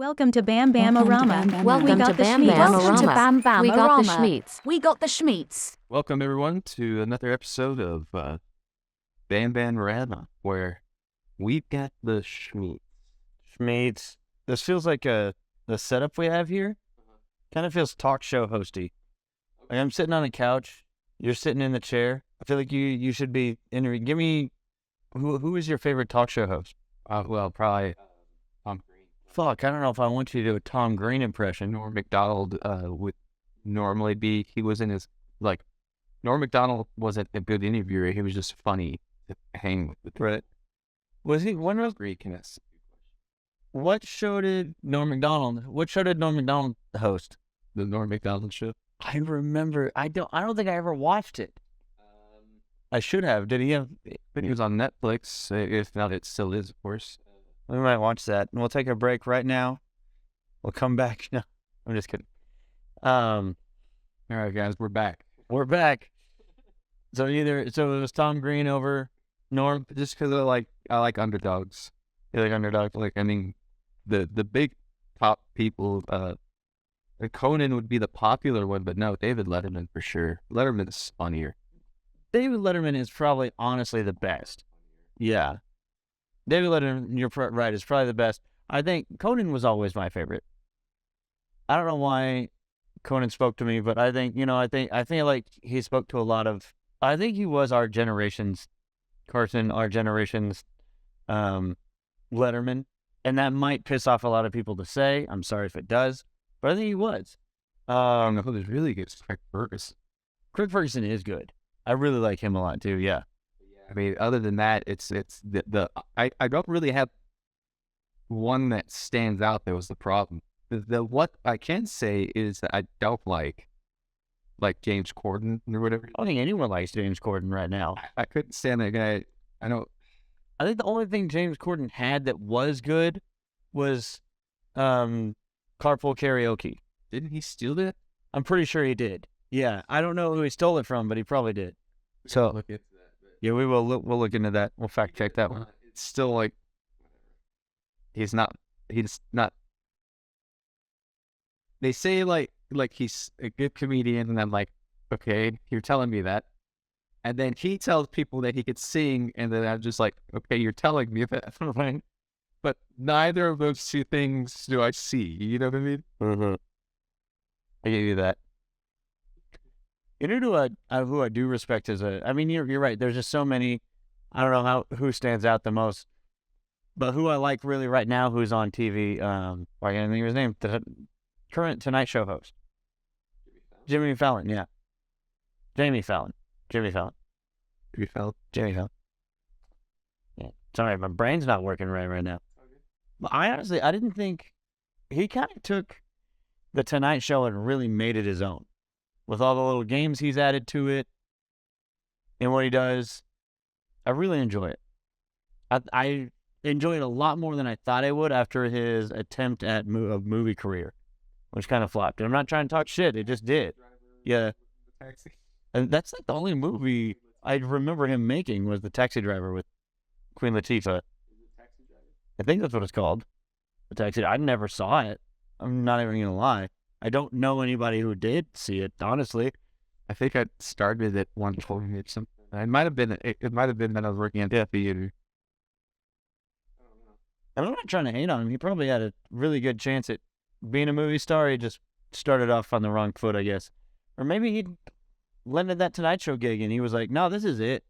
Welcome to BamBam-O-Rama. Welcome to BamBam-O-Rama. We got the schmeats. We got the schmeats. Welcome everyone to another episode of BamBam-O-Rama, where we've got the schmeats. This feels like the setup we have here. Kind of feels talk show hosty. Like I'm sitting on a couch, you're sitting in the chair. I feel like you should be interviewing. Give me who is your favorite talk show host? Well, probably Tom Green. Fuck, I don't know if I want you to do a Tom Green impression. Norm Macdonald would normally be. He was in his Norm Macdonald wasn't a good interviewer. He was just funny to hang with. Right. Was he? When was Greekness? What show did Norm Macdonald host? The Norm Macdonald show. I remember. I don't think I ever watched it. I should have. Did he have? But he was on Netflix. If not, it still is, of course. We might watch that. And we'll take a break right now. We'll come back. No, I'm just kidding. All right, guys, we're back. We're back. So it was Tom Green over Norm. Just because I like underdogs. You like underdogs? I mean, the big top people. Conan would be the popular one, but no, David Letterman for sure. Letterman is funnier. David Letterman is probably honestly the best. Yeah. David Letterman, you're right, is probably the best. I think Conan was always my favorite. I don't know why Conan spoke to me, but I think, I feel like he spoke to a lot of, I think he was our generation's Carson, our generation's Letterman. And that might piss off a lot of people to say. I'm sorry if it does, but I think he was. I don't know who really good. Craig Ferguson. Craig Ferguson is good. I really like him a lot too. Yeah. I mean, other than that, it's I don't really have one that stands out. That was the problem. What I can say is that I don't like James Corden or whatever. I don't think anyone likes James Corden right now. I couldn't stand that guy. I think the only thing James Corden had that was good was Carpool Karaoke. Didn't he steal that? I'm pretty sure he did. Yeah, I don't know who he stole it from, but he probably did. So look into that. Yeah, we will. We'll look into that. We'll fact check that one. It's still he's not. They say he's a good comedian, and I'm like, okay, you're telling me that, and then he tells people that he could sing, and then I'm just like, okay, you're telling me that, right? But neither of those two things do I see. You know what I mean? Mm-hmm. I give you that. You know who I do respect you're right. There's just so many. I don't know who stands out the most, but who I like really right now, who's on TV. I can't think of his name. The current Tonight Show host, Jimmy Fallon. Yeah, Jimmy Fallon. Yeah, sorry, my brain's not working right now. But I didn't think he kind of took the Tonight Show and really made it his own. With all the little games he's added to it and what he does, I really enjoy it. I enjoy it a lot more than I thought I would after his attempt at a movie career, which kind of flopped. And I'm not trying to talk shit. It just did. Yeah. And that's the only movie I remember him making was The Taxi Driver with Queen Latifah. I think that's what it's called. The Taxi. I never saw it. I'm not even going to lie. I don't know anybody who did see it, honestly. I think I started at one point or something. It might have been when I was working at the theater. I'm not trying to hate on him. He probably had a really good chance at being a movie star. He just started off on the wrong foot, I guess. Or maybe he landed that Tonight Show gig and he was like, no, this is it.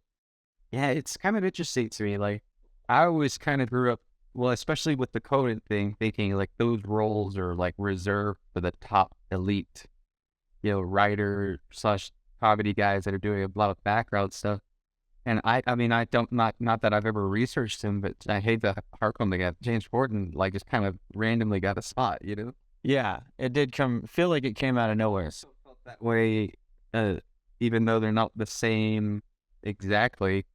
Yeah, it's kind of interesting to me. I always kind of grew up, well, especially with the Conan thing, thinking those roles are reserved for the top elite, writer / comedy guys that are doing a lot of background stuff. And I don't, not that I've ever researched him, but I hate to hark on the guy. James Corden, just kind of randomly got a spot, Yeah, it did feel like it came out of nowhere. I felt that way, even though they're not the same exactly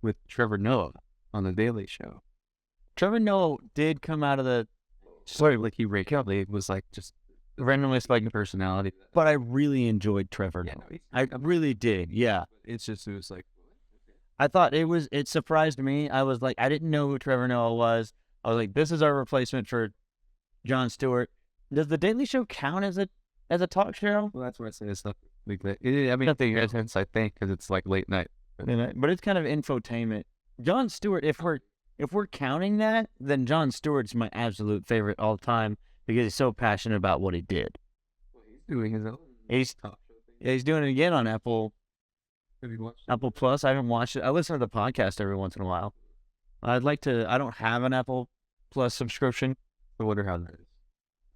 with Trevor Noah on The Daily Show. Trevor Noah did come out of the he randomly was just randomly spiking personality. But I really enjoyed Trevor Noah. No, I really did. Yeah. It was I thought it surprised me. I was I didn't know who Trevor Noah was. I was like, this is our replacement for Jon Stewart. Does the Daily Show count as a talk show? Well, that's why I say it's not like that. I mean, nothing sense, I think, because it's like late night. But it's kind of infotainment. Jon Stewart, if we're counting that, then Jon Stewart's my absolute favorite all time because he's so passionate about what he did. Well, he's doing his own. He's doing it again on Apple Apple Plus. I haven't watched it. I listen to the podcast every once in a while. I'd like to. I don't have an Apple Plus subscription. I wonder how that is.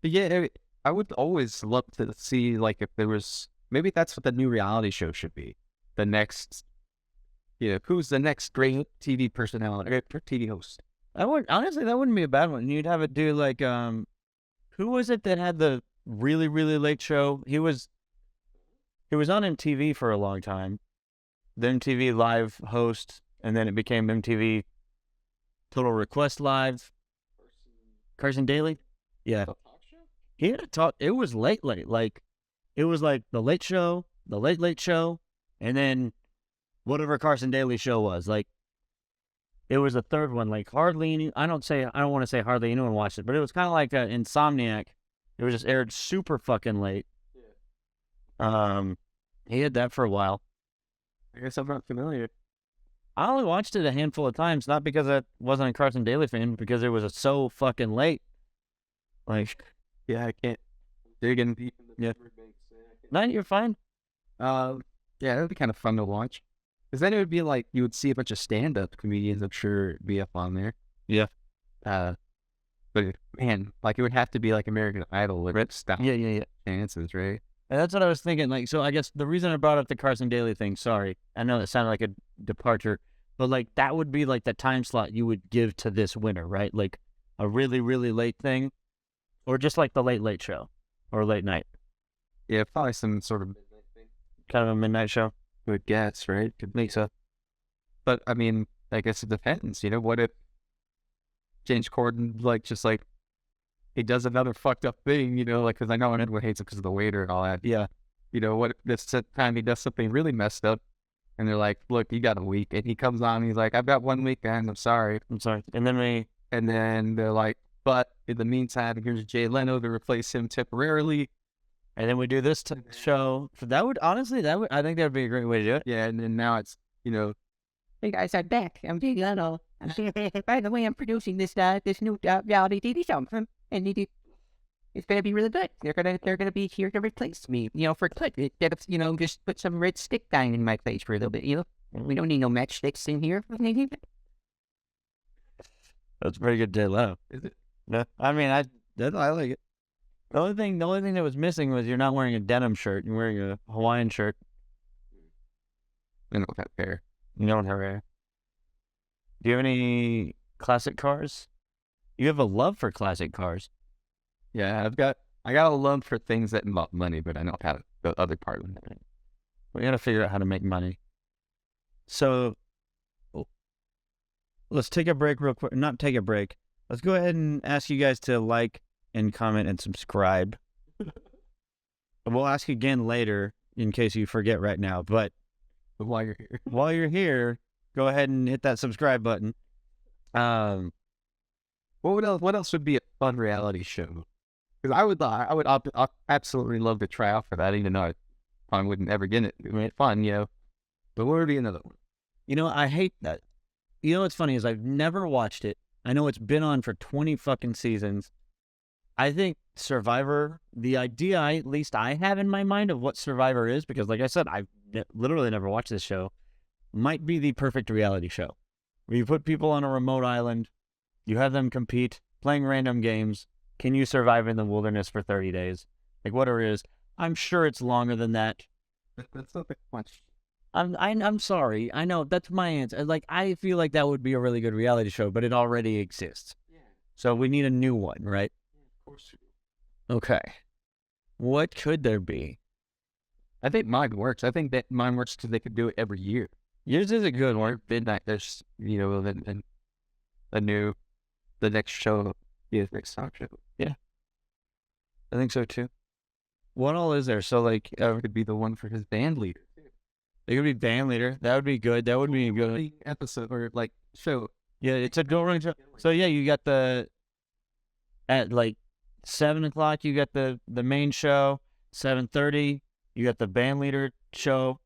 But yeah, I would always love to see, like, if there was, maybe that's what the new reality show should be. The next, who's the next great TV personality, or TV host? Honestly, that wouldn't be a bad one. You'd have it do like, who was it that had the really, really late show? He was on MTV for a long time. The MTV Live host, and then it became MTV Total Request Live. Carson Daly? Yeah. He had a talk. It was late. Like, it was like the Late Show, the Late Show, and then whatever Carson Daly's show was. Like, it was a third one. Like, I don't want to say hardly anyone watched it, but it was kind of like Insomniac. It was just aired super fucking late. Yeah. He had that for a while. I guess I'm not familiar. I only watched it a handful of times, not because I wasn't a Carson Daly fan, because it was so fucking late. Like, yeah, I can't dig in deep in the memory banks. No, you're fine. Yeah, that would be kind of fun to watch. Because then it would be like, you would see a bunch of stand-up comedians, I'm sure, be up on there. Yeah. But, man, like, it would have to be like American Idol with style. Yeah. Chances, right? And that's what I was thinking. Like, so I guess the reason I brought up the Carson Daly thing, sorry, I know that sounded like a departure, but like that would be like the time slot you would give to this winner, right? Like a really, really late thing, or just like the Late Show or late night. Yeah, probably some sort of midnight thing. Kind of a midnight show. I would guess, right? Could make so. But I mean, I guess it depends. What if James Corden, like, he does another fucked up thing, like, because I know everyone hates it because of the waiter and all that. Yeah. What if this time he does something really messed up and they're like, look, you got a week. And he comes on and he's like, I've got 1 week, and I'm sorry. And then they're like, but in the meantime, here's Jay Leno to replace him temporarily. And then we do this show. So I think that would be a great way to do it. Yeah. And then now it's, Hey guys, I'm back. I'm Jay Leno. By the way, I'm producing this new reality TV show, and it's gonna be really good. They're gonna be here to replace me, for good. Just put some red stick down in my face for a little bit. We don't need no matchsticks in here. That's pretty good, Jay Leno. Is it? No, I mean, I like it. The only thing that was missing was you're not wearing a denim shirt. You're wearing a Hawaiian shirt. I don't have hair. You don't have hair. Do you have any classic cars? You have a love for classic cars. Yeah, I got a love for things that involve money, but I don't have the other part of it. We got to figure out how to make money. So let's take a break real quick. Not take a break. Let's go ahead and ask you guys to like and comment and subscribe. We'll ask again later in case you forget right now. But while you're here, go ahead and hit that subscribe button. What else would be a fun reality show? Because I would absolutely love to try out for that, even though I probably wouldn't ever get it. I mean, it's fun, But what would be another one? I hate that. What's funny is I've never watched it. I know it's been on for 20 fucking seasons. I think Survivor, the idea at least I have in my mind of what Survivor is, because like I said, I've literally never watched this show, might be the perfect reality show. Where you put people on a remote island, you have them compete, playing random games. Can you survive in the wilderness for 30 days? Like whatever it is. I'm sure it's longer than that. That's not that much. I'm sorry. I know that's my answer. Like I feel like that would be a really good reality show, but it already exists. Yeah. So we need a new one, right? Yeah, of course. Okay. What could there be? I think mine works. I think that mine works because they could do it every year. Yours is a good one. Or midnight. There's the next show. Yeah, next talk show. Yeah. I think so too. What all is there? So like, it could be the one for his band leader. It could be band leader. That would be good. That would be a good episode or like show. Yeah, it's a dual running show. So yeah, you got 7 o'clock, you got the main show. 7:30, you got the band leader show,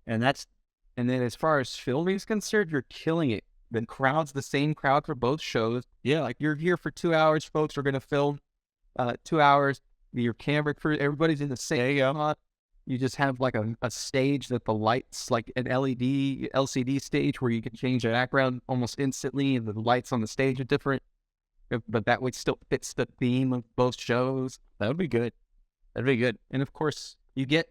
and then as far as filming is concerned, you're killing it. The crowd's the same crowd for both shows. yeah, Like you're here for 2 hours, folks. We're gonna film 2 hours. Your camera crew, everybody's in the same spot. You just have like a stage that the lights, like an LED, LCD stage where you can change the background almost instantly, and the lights on the stage are different. But that way still fits the theme of both shows. that would be good. That'd be good. And of course, you get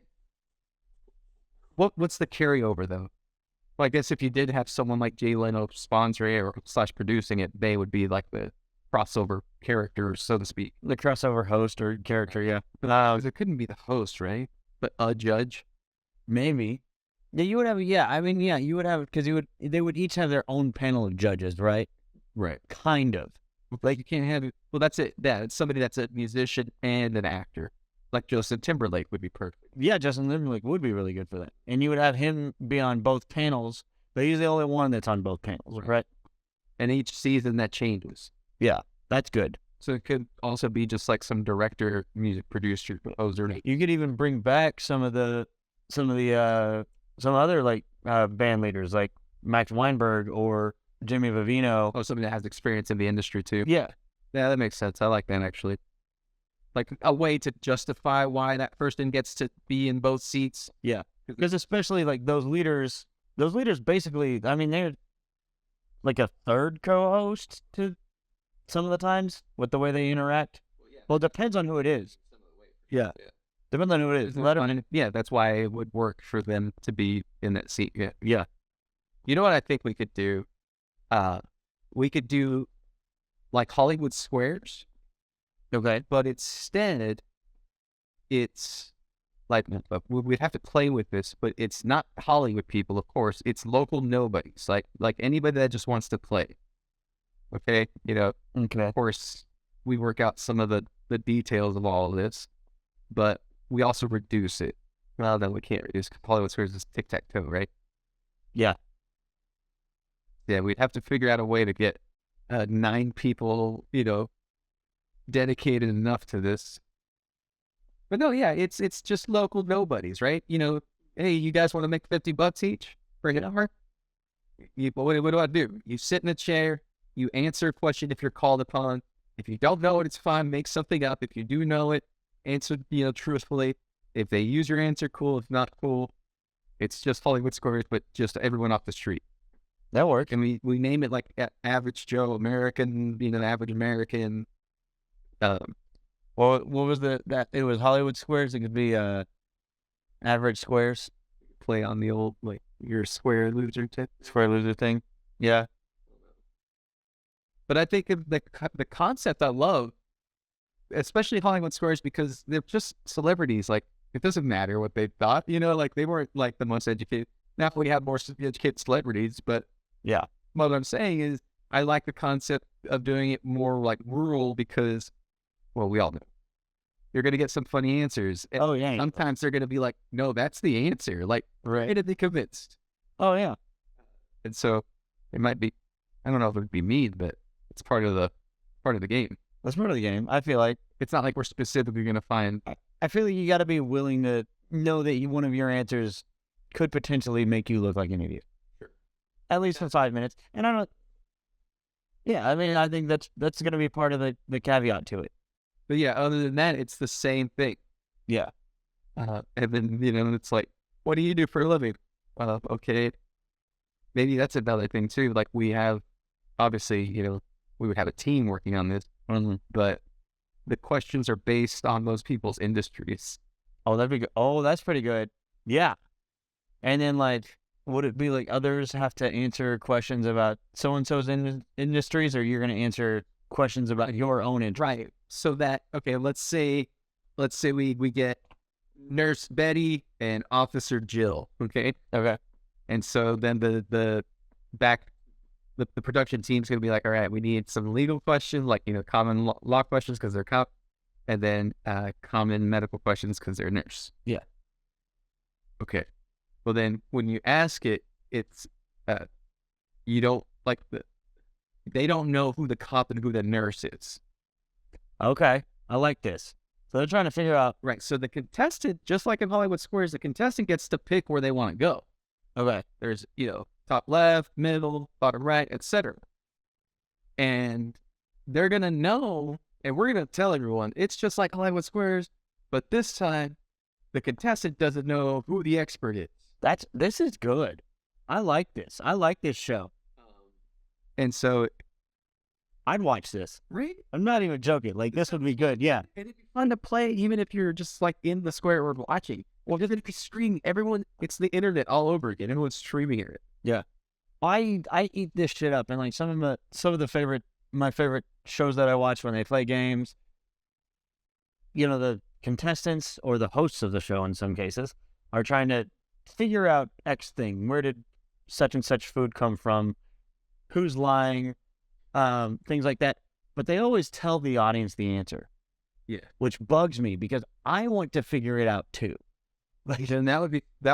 what's the carryover though? Well, I guess if you did have someone like Jay Leno sponsoring it or / producing it, they would be like the crossover character, so to speak. The crossover host or character, yeah. It couldn't be the host, right? But a judge. Maybe. Yeah, you would have. Yeah, I mean, yeah, you would have because they would each have their own panel of judges, right? Right. Kind of. Like you can't have it. Well, that's it. It's somebody that's a musician and an actor. Like Justin Timberlake would be perfect. Yeah, Justin Timberlake would be really good for that. And you would have him be on both panels, but he's the only one that's on both panels, right? And each season that changes. Yeah, that's good. So it could also be just like some director, music producer, composer. You could even bring back some other like band leaders like Max Weinberg or Jimmy Vivino. Oh, somebody that has experience in the industry too. Yeah. Yeah, that makes sense. I like that actually. Like a way to justify why that person gets to be in both seats. Yeah. Because especially like those leaders basically, I mean, they're like a third co-host to some of the times with the way they interact. Well, it depends on who it is. Yeah. Depends on who it is. Yeah, that's why it would work for them to be in that seat. Yeah. Yeah. You know what I think we could do? We could do like Hollywood Squares. Okay. But instead, it's like, we'd have to play with this, but it's not Hollywood people, of course. It's local nobodies, like anybody that just wants to play. Okay? You know, Okay. Of course, we work out some of the details of all of this, but we also reduce it. Well, no, we can't reduce. Hollywood Squares is tic-tac-toe, right? Yeah. Yeah, we'd have to figure out a way to get 9 people, dedicated enough to this. But no, yeah, it's just local nobodies, right? Hey, you guys want to make $50 each for an hour? What do I do? You sit in a chair, you answer a question if you're called upon. If you don't know it, it's fine. Make something up. If you do know it, answer, truthfully. If they use your answer, cool. If not, cool. It's just Hollywood Squares, but just everyone off the street. That works. And we name it like Average Joe American, Average American. Well, what was that? It was Hollywood Squares. It could be Average Squares. Play on the old your square loser thing. Yeah. But I think the concept I love, especially Hollywood Squares, because they're just celebrities. Like, it doesn't matter what they thought, like they weren't like the most educated. Now we have more educated celebrities, but yeah, what I'm saying is I like the concept of doing it more like rural because, well, we all know you're going to get some funny answers. And oh, yeah. Sometimes they're going to be like, no, that's the answer. Like, right at the convinced. Oh, yeah. And so it might be, I don't know if it would be mean, but it's part of the game. That's part of the game. I feel like it's not like we're specifically going to find. I feel like you got to be willing to know that one of your answers could potentially make you look like an idiot. Sure. At least for 5 minutes. And I don't. Yeah, I mean, I think that's going to be part of the caveat to it. But yeah, other than that, it's the same thing. Yeah. And then, it's like, what do you do for a living? Okay. Maybe that's another thing too. Like, we have, obviously, we would have a team working on this, but the questions are based on those people's industries. Oh, that'd be good. Oh, that's pretty good. Yeah. And then, like, would it be like others have to answer questions about so-and-so's industries, or you're going to answer questions about your own industry? Right. So that, okay, let's say we get Nurse Betty and Officer Jill, okay? Okay. And so then the production team's going to be like, all right, we need some legal questions, like, common law questions because they're cop, and then common medical questions because they're nurse. Yeah. Okay. Well, then when you ask it, it's, you don't, they don't know who the cop and who the nurse is. Okay. I like this. So they're trying to figure out. Right. So the contestant, just like in Hollywood Squares, the contestant gets to pick where they want to go. Okay. There's, top left, middle, bottom right, etc. And they're going to know, and we're going to tell everyone, it's just like Hollywood Squares, but this time the contestant doesn't know who the expert is. This is good. I like this. I like this show. And so, I'd watch this. right? I'm not even joking. Like, this would be good. Yeah. And it'd be fun to play, even if you're just like in the square or watching. Well, just it'd be streaming. Everyone, it's the internet all over again. Everyone's streaming it. Yeah. I eat this shit up, and like some of my favorite shows that I watch when they play games, the contestants or the hosts of the show in some cases are trying to figure out X thing. Where did such and such food come from? Who's lying? Things like that. But they always tell the audience the answer. Yeah. Which bugs me because I want to figure it out too. Like, and that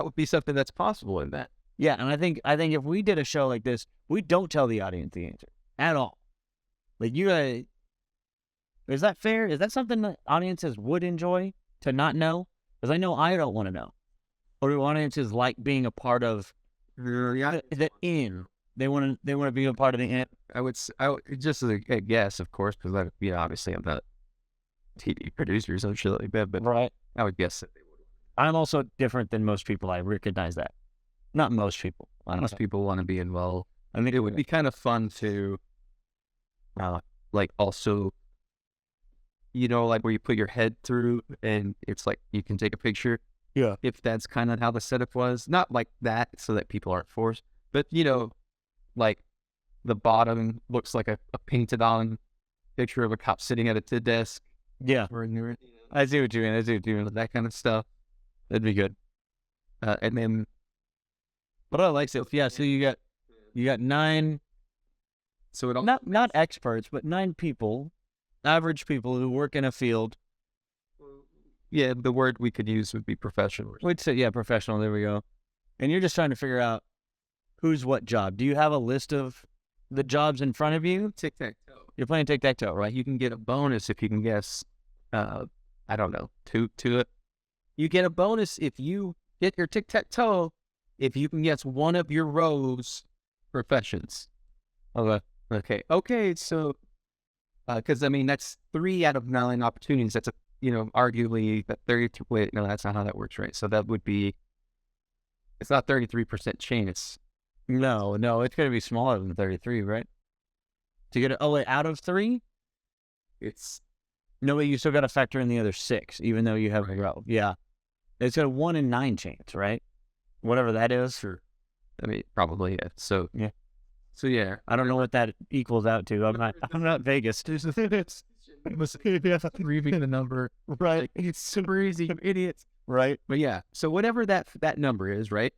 would be something that's possible in that. Yeah, and I think if we did a show like this, we don't tell the audience the answer at all. Like, is that fair? Is that something that audiences would enjoy to not know? Because I know I don't want to know. Or do audiences like being a part of the in? They want to be a part of the in. I would just as a guess, of course, because obviously I'm not TV producer or some shit like that, but Right. I would guess that they would. I'm also different than most people. I recognize that. Not most people. Most people want to be involved. I mean, It would be kind of fun to, like, also, like where you put your head through and it's like you can take a picture. Yeah. If that's kind of how the setup was. Not like that so that people aren't forced, but, like the bottom looks like a painted on picture of a cop sitting at a desk. Yeah. Or I see what you mean. that kind of stuff. That'd be good. And then, But I like it. Yeah. So you got 9. so it all, Not experts, but 9 people, average people who work in a field. yeah, the word we could use would be professional. We'd say, yeah, professional. There we go. And you're just trying to figure out who's what job. Do you have a list of the jobs in front of you? Tic-tac-toe. You're playing tic-tac-toe, right? Right, you can get a bonus if you can guess, I don't know, two to it. You get a bonus if you get your tic-tac-toe, if you can guess one of your rows professions. Okay, so, because, that's 3 out of 9 opportunities. That's, arguably that 32, wait, no, that's not how that works, right? So that would be, it's not 33% chance. No, it's going to be smaller than 33, right? To get out of 3? It's, No, but you still got to factor in the other 6, even though you have Right. a row. Yeah. It's got a 1 in 9 chance, right? Whatever that is. sure. Probably, yeah. So, Yeah. So, yeah. I don't know what that equals out to. I'm not Vegas. There's a thing that's reading the number. Right. Like, it's super easy, you idiots. Right. But yeah, so whatever that number is, right?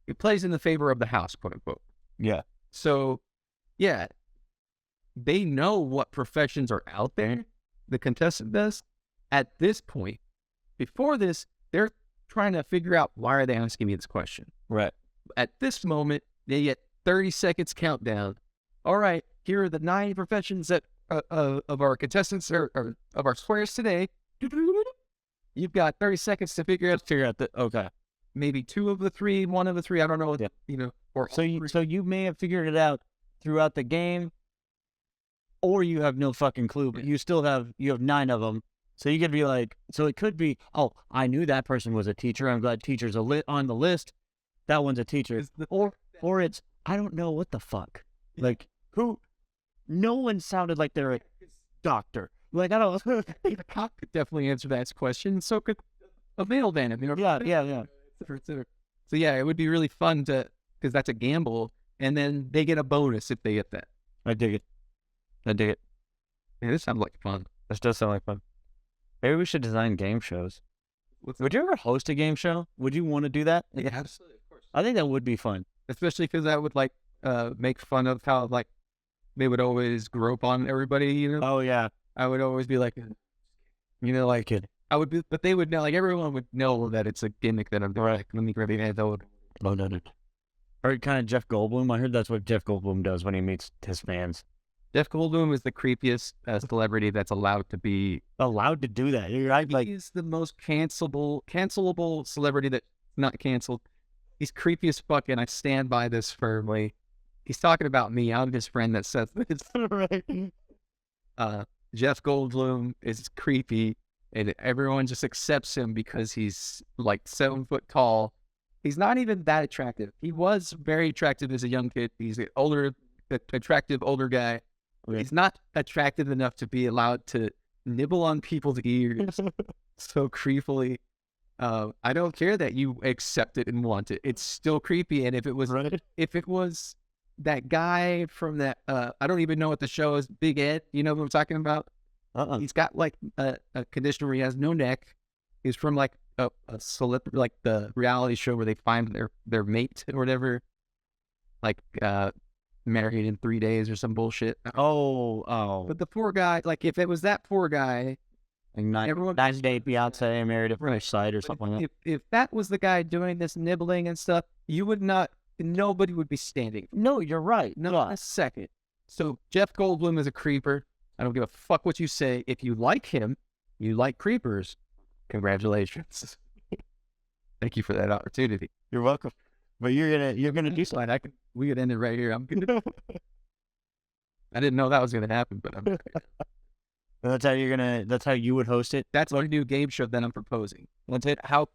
It plays in the favor of the house, quote unquote. Yeah. So, yeah, they know what professions are out there. The contestant does. At this point, before this, they're trying to figure out, why are they asking me this question? Right. At this moment, they get 30 seconds countdown. All right, here are the 9 professions that of our contestants or of our squares today. You've got 30 seconds to figure out Okay. maybe 2 of the 3, 1 of the 3. I don't know. Yeah. Or So you may have figured it out throughout the game, or you have no fucking clue, but you have 9 of them. So you could be like, so it could be, oh, I knew that person was a teacher. I'm glad teachers are on the list. That one's a teacher. Or it's, I don't know what the fuck. Like, who? No one sounded like they're a doctor. Like, I don't know. the cop could definitely answer that question. So could a mailman. Yeah. So yeah, it would be really fun because that's a gamble, and then they get a bonus if they get that. I dig it. Man, this sounds like fun. This does sound like fun. Maybe we should design game shows. Would you ever host a game show? Would you want to do that? Yeah, absolutely, of course. I think that would be fun. Especially because I would make fun of how they would always grope on everybody. Oh yeah. I would always be like, like it. I would be, but they would know, everyone would know that it's a gimmick that I'm doing. Right. Like, let me grab your hand. Oh no. Or kind of Jeff Goldblum. I heard that's what Jeff Goldblum does when he meets his fans. Jeff Goldblum is the creepiest celebrity that's allowed to be. Allowed to do that. You're right. Like, He's the most cancelable celebrity that's not canceled. He's creepy as fuck, and I stand by this firmly. He's talking about me. I'm his friend that says this. right. Jeff Goldblum is creepy, and everyone just accepts him because he's like 7 foot tall. He's not even that attractive. He was very attractive as a young kid. He's an attractive older guy. Okay. He's not attractive enough to be allowed to nibble on people's ears so creepily. I don't care that you accept it and want it. It's still creepy. And if it was that guy from that, I don't even know what the show is, Big Ed, you know what I'm talking about? He's got like a condition where he has no neck. He's from like a celebrity, like the reality show where they find their mate or whatever, like married in 3 days or some bullshit. But the poor guy, like if it was that poor guy, like everyone 90 Day Beyonce married at Right. first sight or something like that. if that was the guy doing this nibbling and stuff, nobody would be standing. No, you're right. Not a second. So Jeff Goldblum is a creeper. I don't give a fuck what you say. If you like him, you like creepers, congratulations. Thank you for that opportunity. You're welcome. But you're gonna do something. We could end it right here. I didn't know that was gonna happen, but That's how you would host it. that's our new game show that I'm proposing. Let's hit how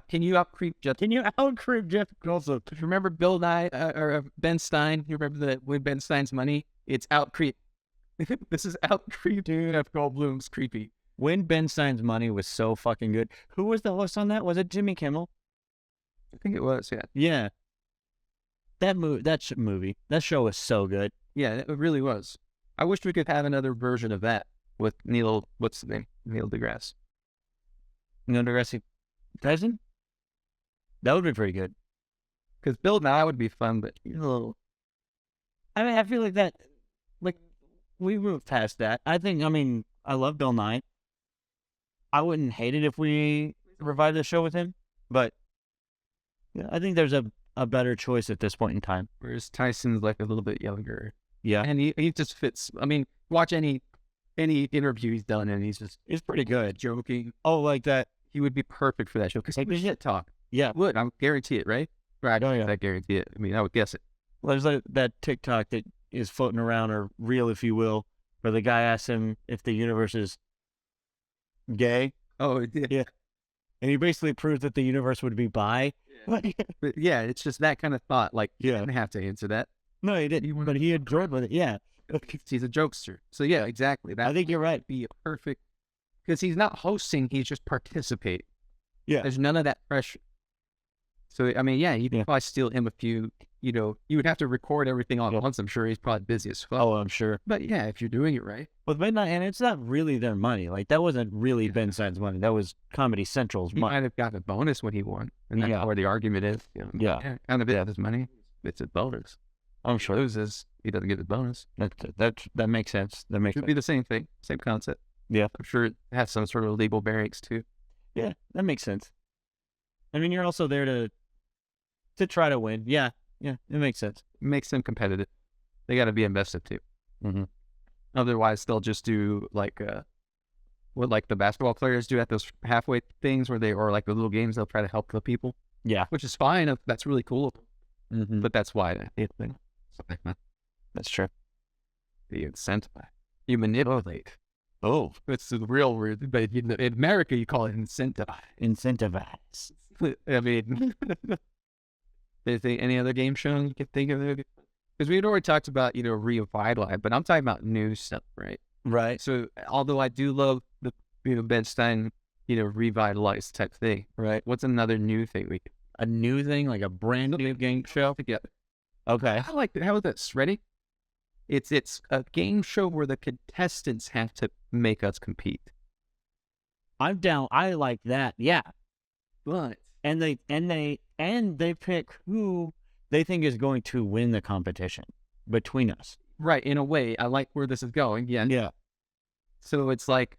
can you out creep Jeff? Can you out-creep Jeff Goldblum? Do you remember Bill Nye or Ben Stein? You remember that with Ben Stein's money? It's out creep. This is out creep. Dude, Jeff Goldblum's creepy. When Ben Stein's Money was so fucking good. Who was the host on that? Was it Jimmy Kimmel? I think it was. Yeah. Yeah. That show was so good. Yeah, it really was. I wish we could have another version of that with what's the name? Neil deGrasse. Neil deGrasse Tyson? That would be pretty good. Because Bill Nye would be fun, but he's a little. I mean, I feel like that, like, we moved past that. I love Bill Nye. I wouldn't hate it if we revived the show with him, but yeah, I think there's a better choice at this point in time. Whereas Tyson's like a little bit younger. Yeah. And he just fits. I mean, watch any interview he's done, and It's pretty good. joking. Oh, like that. He would be perfect for that show because he would shit talk. Yeah. Would I guarantee it, right? Right. Oh, yeah. I guarantee it. I mean, I would guess it. There's that TikTok that is floating around, or reel, if you will, where the guy asks him if the universe is gay. Oh, yeah. And he basically proves that the universe would be bi. But yeah, it's just that kind of thought. Like, you Yeah. didn't have to answer that. No, he didn't, but he enjoyed with it. Yeah. He's a jokester. So yeah, exactly. That I think you're right. would be a perfect, because he's not hosting, he's just participating. Yeah. There's none of that pressure. So, I mean, yeah, you could Yeah. probably steal him a few, you would have to record everything all at once. I'm sure he's probably busy as fuck. Oh, I'm sure. But yeah, if you're doing it right. With Midnight, and it's not really their money. Like, that wasn't really Ben Stein's money. That was Comedy Central's He money. might have gotten a bonus when he won. And that's Yeah. where the argument is. Yeah. Kind of his money. It's a bonus. I'm If he sure. loses, he doesn't get a bonus. That makes sense. That makes It would sense. be the same thing, same concept. Yeah. I'm sure it has some sort of legal bearings too. Yeah, that makes sense. I mean, you're also there to try to win. Yeah, it makes sense. It makes them competitive. They got to be invested too. Mm-hmm. Otherwise, they'll just do like what like the basketball players do at those halfway things or like the little games. They'll try to help the people, Yeah. which is fine. That's really cool. Mm-hmm. But that's why That's true. you incentivize, you manipulate. Oh, It's the real word, but in America you call it incentivize. incentivize. I mean, is there any other game show you can think of? Because we had already talked about, revitalize, but I'm talking about new stuff, right? Right. So although I do love the, Ben Stein, revitalized type thing, right? What's another new thing we can? A new thing, like a brand new game show? Together? Okay. I like that. How about this? Ready? It's a game show where the contestants have to make us compete. I'm down. I like that. Yeah. But And they pick who they think is going to win the competition between us. right, in a way, I like where this is going. Yeah. Yeah. So it's like,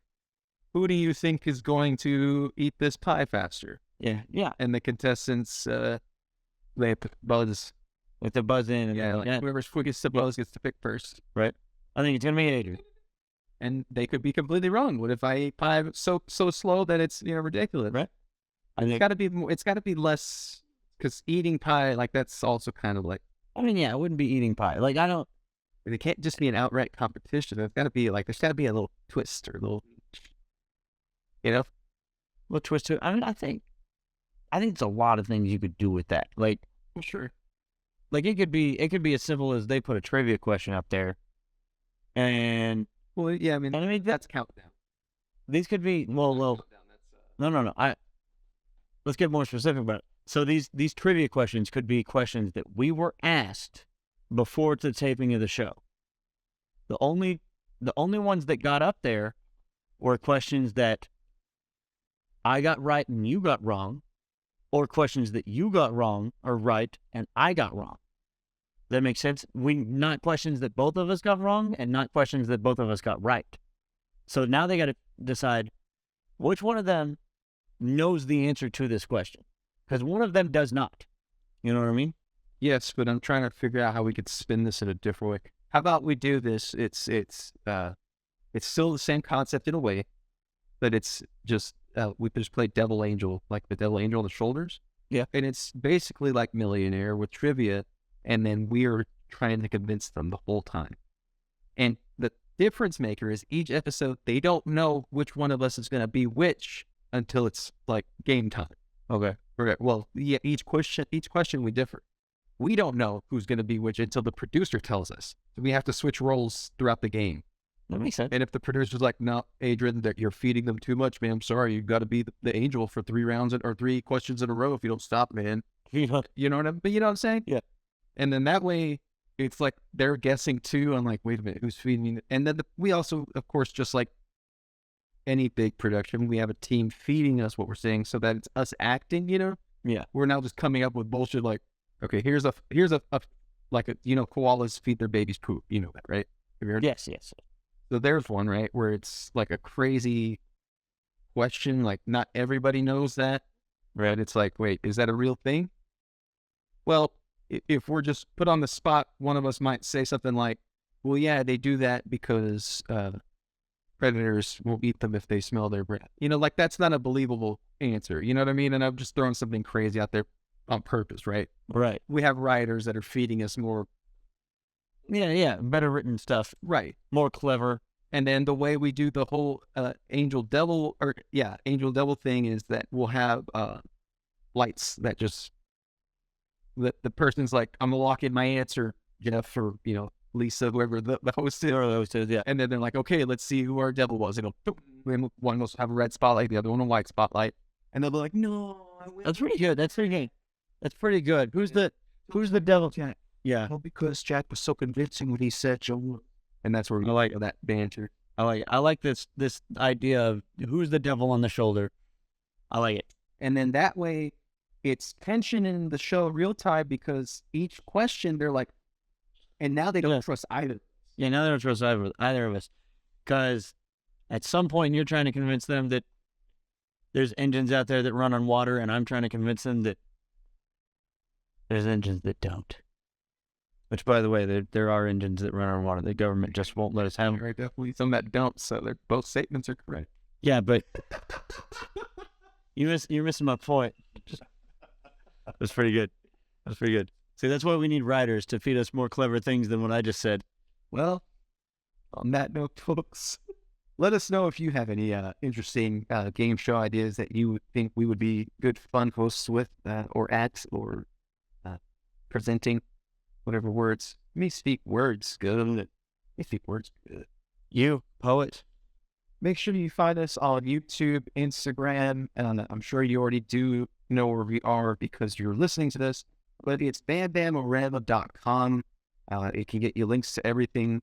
who do you think is going to eat this pie faster? Yeah. Yeah. And the contestants, they buzz. With the buzz in. And Yeah, like whoever's quickest to buzz gets to pick first. Right. I think it's gonna be Adrian. And they could be completely wrong. What if I ate pie so slow that it's ridiculous? Right. It's got to be more. It's got to be less, because eating pie that's also kind of like, I mean, yeah, I wouldn't be eating pie. Like I don't. it can't just be an outright competition. It's got to be like, there's got to be a little twist or a little, Little twist to it. I mean, I think it's a lot of things you could do with that. Like, sure. like it could be as simple as they put a trivia question up there, and Well, yeah, I mean that's countdown. these could be well. No. Let's get more specific about it. So these trivia questions could be questions that we were asked before the taping of the show. The only ones that got up there were questions that I got right and you got wrong, or questions that you got wrong or right and I got wrong. That makes sense? Not questions that both of us got wrong and not questions that both of us got right. So now they got to decide which one of them knows the answer to this question, because one of them does not. You know what I mean? Yes, but I'm trying to figure out how we could spin this in a different way. How about we do this? It's still the same concept in a way, but it's just we just play Devil Angel, like the Devil Angel on the shoulders. Yeah, and it's basically like Millionaire with trivia, and then we're trying to convince them the whole time. And the difference maker is each episode they don't know which one of us is going to be which until it's like game time. Okay. Well, yeah, each question we differ. We don't know who's going to be which until the producer tells us. So we have to switch roles throughout the game. That makes sense. And if the producer's like, no, Adrian, that you're feeding them too much, man, I'm sorry. You've got to be the angel for 3 rounds or 3 questions in a row if you don't stop, man. You know what I'm saying? Yeah. And then that way, it's like they're guessing too. I'm like, wait a minute, who's feeding me? And then we also, of course, just like any big production, we have a team feeding us what we're saying so that it's us acting, Yeah. We're now just coming up with bullshit like, okay, here's a like koalas feed their babies poop. You know that, right? Have you heard? Yes. So there's one, right, where it's like a crazy question, like not everybody knows that, right? It's like, wait, is that a real thing? Well, if we're just put on the spot, one of us might say something like, well, yeah, they do that because predators will eat them if they smell their breath. Like that's not a believable answer. You know what I mean? And I'm just throwing something crazy out there on purpose, right? Right. We have writers that are feeding us more. Yeah. Better written stuff. Right. More clever. And then the way we do the whole angel devil thing is that we'll have lights that just, the person's like, I'm gonna lock in my answer, Jeff, or Lisa, whoever the host is, Or those two, yeah. and then they're like, okay, let's see who our devil was. One will have a red spotlight, the other one a white spotlight, and they'll be like, no, That's pretty good. That's pretty good. Who's the devil? Yeah. Well, because Jack was so convincing when he said Joe, and that's where we like that banter. I like this idea of who's the devil on the shoulder. I like it. And then that way, it's tension in the show real time, because each question they're like, and now they don't trust either. Yeah, now they don't trust either of us, because at some point you're trying to convince them that there's engines out there that run on water, and I'm trying to convince them that there's engines that don't. Which, by the way, there are engines that run on water. The government just won't let us have them. Right, definitely some that don't. So both statements are correct. Yeah, but you're missing my point. That's pretty good. See, that's why we need writers to feed us more clever things than what I just said. Well, on that note, folks, let us know if you have any interesting game show ideas that you would think we would be good fun hosts with, or at, or presenting, whatever words. Me speak words good. Me speak words good. You, poet. Make sure you find us on YouTube, Instagram, and I'm sure you already do know where we are because you're listening to this, but it's BamBamORama.com. It can get you links to everything.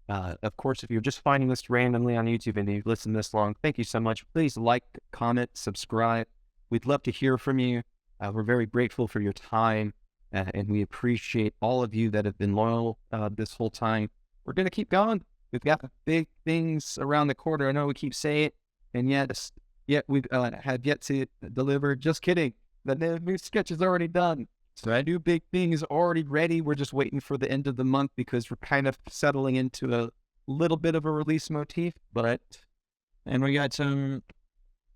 Of course, if you're just finding this randomly on YouTube and you've listened this long, thank you so much. Please like, comment, subscribe. We'd love to hear from you. We're very grateful for your time, and we appreciate all of you that have been loyal this whole time. We're going to keep going. We've got big things around the corner. I know we keep saying it, and yet we've have yet to deliver. Just kidding. The new sketch is already done. So our new big thing is already ready. We're just waiting for the end of the month because we're kind of settling into little bit of a release motif, but And we got some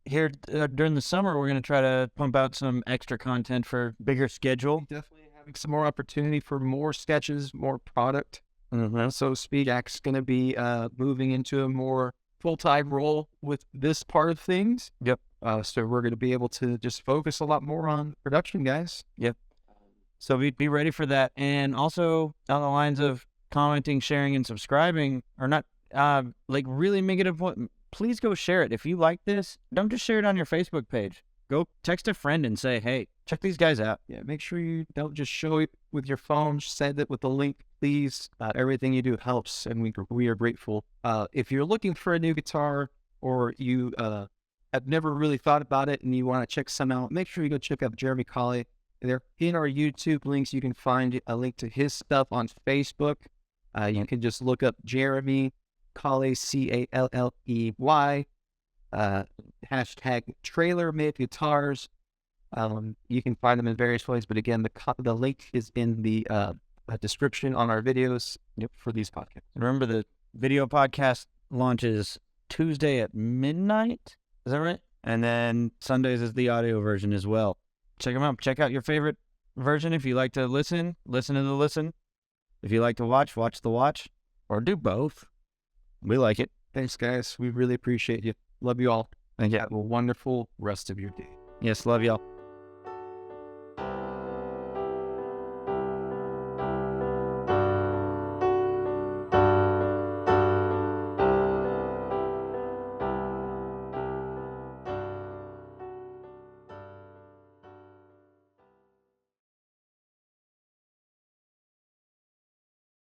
here during the summer. We're going to try to pump out some extra content for bigger schedule. definitely having some more opportunity for more sketches, more product, so to speak. Jack's going to be moving into a more full-time role with this part of things. Yep. So we're going to be able to just focus a lot more on production, guys. Yep. So be ready for that. And also on the lines of commenting, sharing, and subscribing, or not, like really make it a point. Please go share it. If you like this, don't just share it on your Facebook page. Go text a friend and say, hey, check these guys out. Yeah, make sure you don't just show it with your phone. Send it with the link, please. Everything you do helps, and we are grateful. If you're looking for a new guitar, or you have never really thought about it and you want to check some out, make sure you go check out Jeremy Calley. There in our YouTube links, you can find a link to his stuff on Facebook. You can just look up Jeremy Calley, Calley, hashtag trailer made guitars. You can find them in various ways, but again, the link is in the description on our videos for these podcasts. Remember, the video podcast launches Tuesday at midnight. Is that right? And then Sundays is the audio version as well. Check them out. Check out your favorite version. If you like to listen to the listen. If you like to watch the watch, or do both. We like it. Thanks, guys. We really appreciate you. Love you all. And have a wonderful rest of your day. Yes, love y'all.